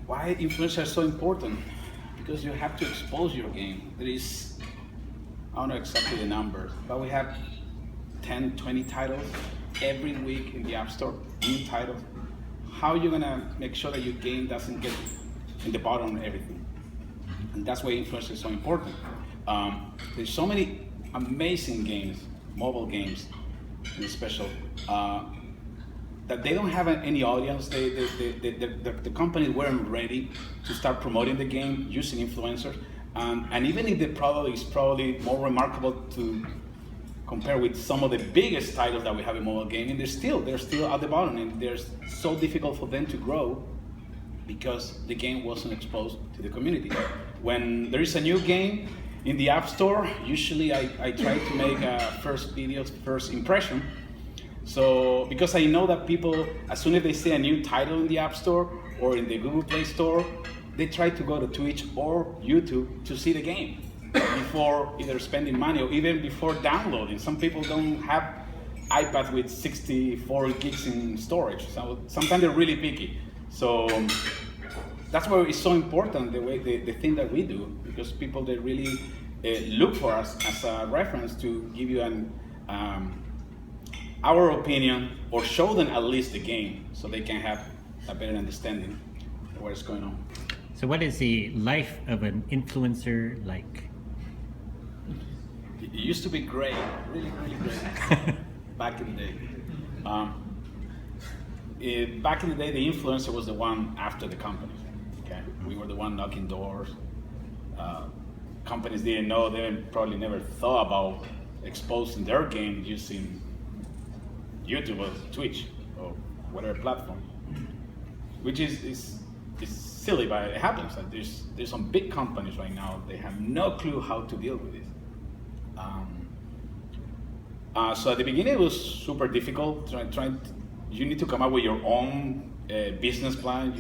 Why influencers are so important? Because you have to expose your game. There is, I don't know exactly the numbers, but we have 10, 20 titles every week in the App Store, new titles. How are you gonna make sure that your game doesn't get in the bottom of everything? And that's why influencers is so important. There's so many amazing games, mobile games, in special, that they don't have any audience. The companies weren't ready to start promoting the game using influencers. And even if the product is probably more remarkable to compare with some of the biggest titles that we have in mobile gaming, they're still at the bottom, and they're so difficult for them to grow because the game wasn't exposed to the community. When there is a new game in the App Store, usually I try to make a first impression. So, because I know that people, as soon as they see a new title in the App Store or in the Google Play Store, they try to go to Twitch or YouTube to see the game before either spending money or even before downloading. Some people don't have iPad with 64 gigs in storage, so sometimes they're really picky. So that's why it's so important the thing that we do, because people, they really look for us as a reference to give you our opinion, or show them at least the game so they can have a better understanding of what's going on. So what is the life of an influencer like? It used to be great, really, really great, back in the day. Back in the day, the influencer was the one after the company. Okay, we were the one knocking doors. Companies didn't know, they probably never thought about exposing their game using YouTube or Twitch or whatever platform, which is silly, but it happens. Like there's some big companies right now, they have no clue how to deal with this. So at the beginning it was super difficult. You need to come up with your own business plan.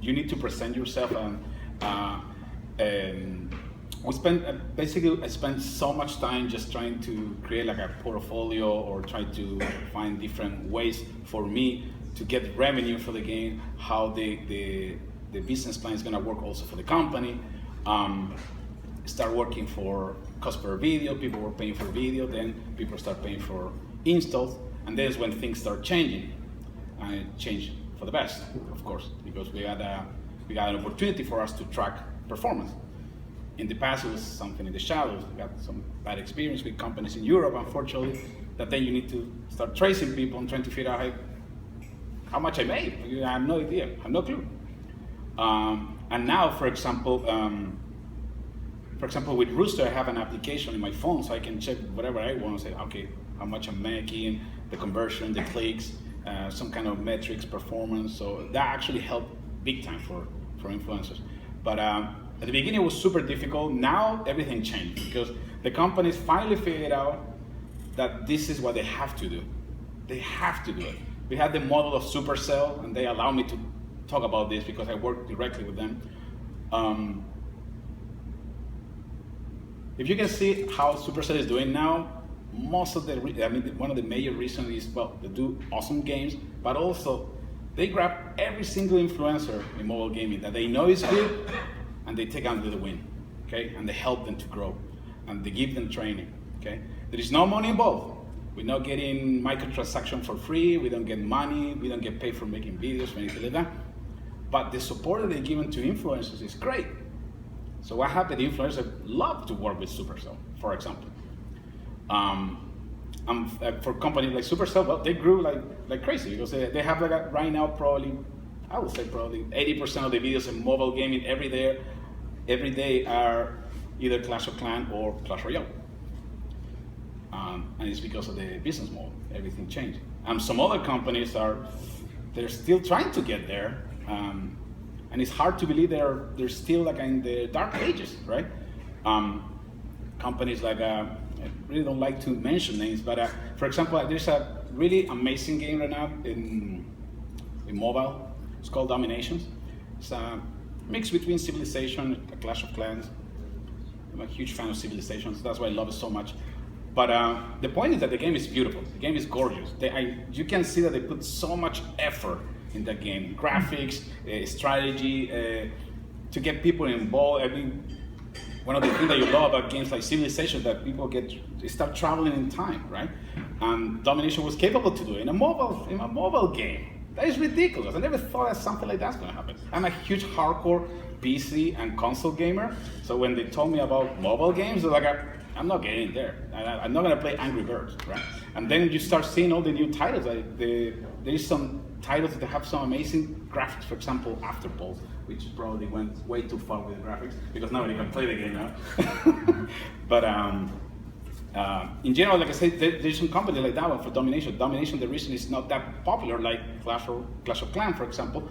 You need to present yourself, and we spent I spent so much time just trying to create like a portfolio, or try to find different ways for me to get revenue for the game, how the business plan is going to work also for the company. Start working for cost per video. People were paying for video, then people start paying for installs, and that's when things start changing, and it changed for the best, of course, because we got an opportunity for us to track performance. In the past, it was something in the shadows. We got some bad experience with companies in Europe, unfortunately, that then you need to start tracing people and trying to figure out how much I made. I have no idea, I have no clue. And now, for example, with Rooster, I have an application in my phone, so I can check whatever I want and say, okay, how much I'm making, the conversion, the clicks, some kind of metrics, performance. So that actually helped big time for influencers. But at the beginning, it was super difficult. Now everything changed because the companies finally figured out that this is what they have to do. They have to do it. We had the model of Supercell, and they allow me to talk about this because I work directly with them. If you can see how Supercell is doing now, most of one of the major reasons is, well, they do awesome games, but also they grab every single influencer in mobile gaming that they know is good, and they take under the wing, okay? And they help them to grow, and they give them training, okay? There is no money involved. We're not getting microtransaction for free. We don't get money. We don't get paid for making videos or anything like that. But the support that they're giving to influencers is great. So what happened? The influencers love to work with Supercell, for example. For companies like Supercell, well, they grew like crazy because they have right now probably 80% of the videos in mobile gaming every day are either Clash of Clans or Clash Royale. And it's because of the business model. Everything changed. And some other companies they're still trying to get there. And it's hard to believe they're still like in the dark ages, right? Companies like, I really don't like to mention names, but for example, there's a really amazing game right now in mobile. It's called Dominations. It's a mix between Civilization and Clash of Clans. I'm a huge fan of Civilization, so that's why I love it so much. But the point is that the game is beautiful. The game is gorgeous. You can see that they put so much effort in the game. Graphics, strategy, to get people involved. I mean, one of the things that you love about games like Civilization that people start traveling in time, right? And Domination was capable to do it in a mobile game. That is ridiculous. I never thought that something like that's going to happen. I'm a huge hardcore PC and console gamer, so when they told me about mobile games, they're like, I'm not getting in there. I'm not going to play Angry Birds, right? And then you start seeing all the new titles. There's some titles that have some amazing graphics. For example, Afterballs, which probably went way too far with the graphics because nobody can play the game now. But in general, like I said, there's some companies like that one for Domination. Domination, the reason it's not that popular like Clash of Clans, for example,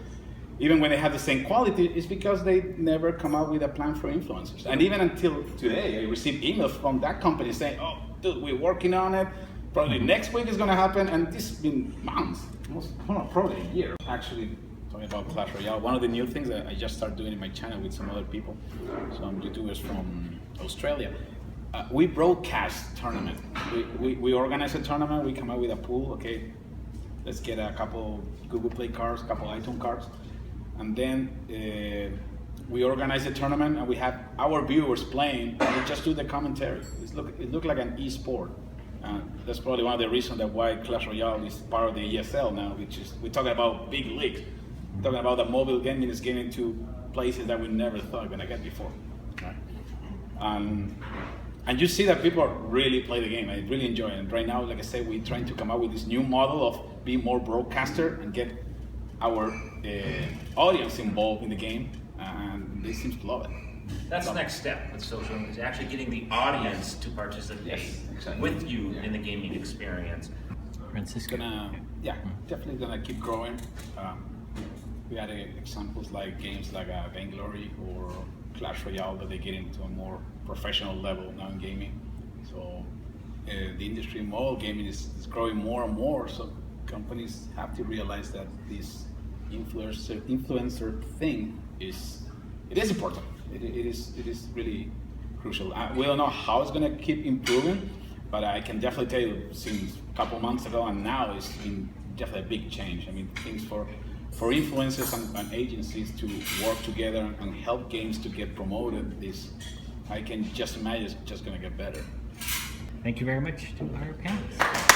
even when they have the same quality, is because they never come out with a plan for influencers. And even until today, I received emails from that company saying, oh, dude, we're working on it. Probably next week is going to happen. And this has been months, probably a year. Actually, talking about Clash Royale, one of the new things that I just started doing in my channel with some other people, some YouTubers from Australia, we broadcast tournament. We organize a tournament, we come out with a pool, okay, let's get a couple Google Play cards, a couple iTunes cards, and then we organize the tournament and we have our viewers playing and we just do the commentary. It looked like an e-sport. That's probably one of the reasons that why Clash Royale is part of the ESL now, which is, we're talking about big leagues. We're talking about the mobile gaming is getting to places that we never thought we were gonna get before. Right? And you see that people really play the game. I really enjoy it. And right now, like I said, we're trying to come up with this new model of being more broadcaster and get our audience involved in the game. And they seem to love it. That's the next step with social media, is actually getting the audience to participate with you in the gaming experience. Francisco. Definitely gonna keep growing. We had examples like games like Vainglory or Clash Royale that they get into a more professional level now in gaming. So the industry in mobile gaming is growing more and more. So companies have to realize that this influencer thing is important. It is really crucial. We don't know how it's going to keep improving, but I can definitely tell you since a couple months ago and now it's been definitely a big change. I mean, things for influencers and agencies to work together and help games to get promoted, I can just imagine it's just going to get better. Thank you very much to our panelists.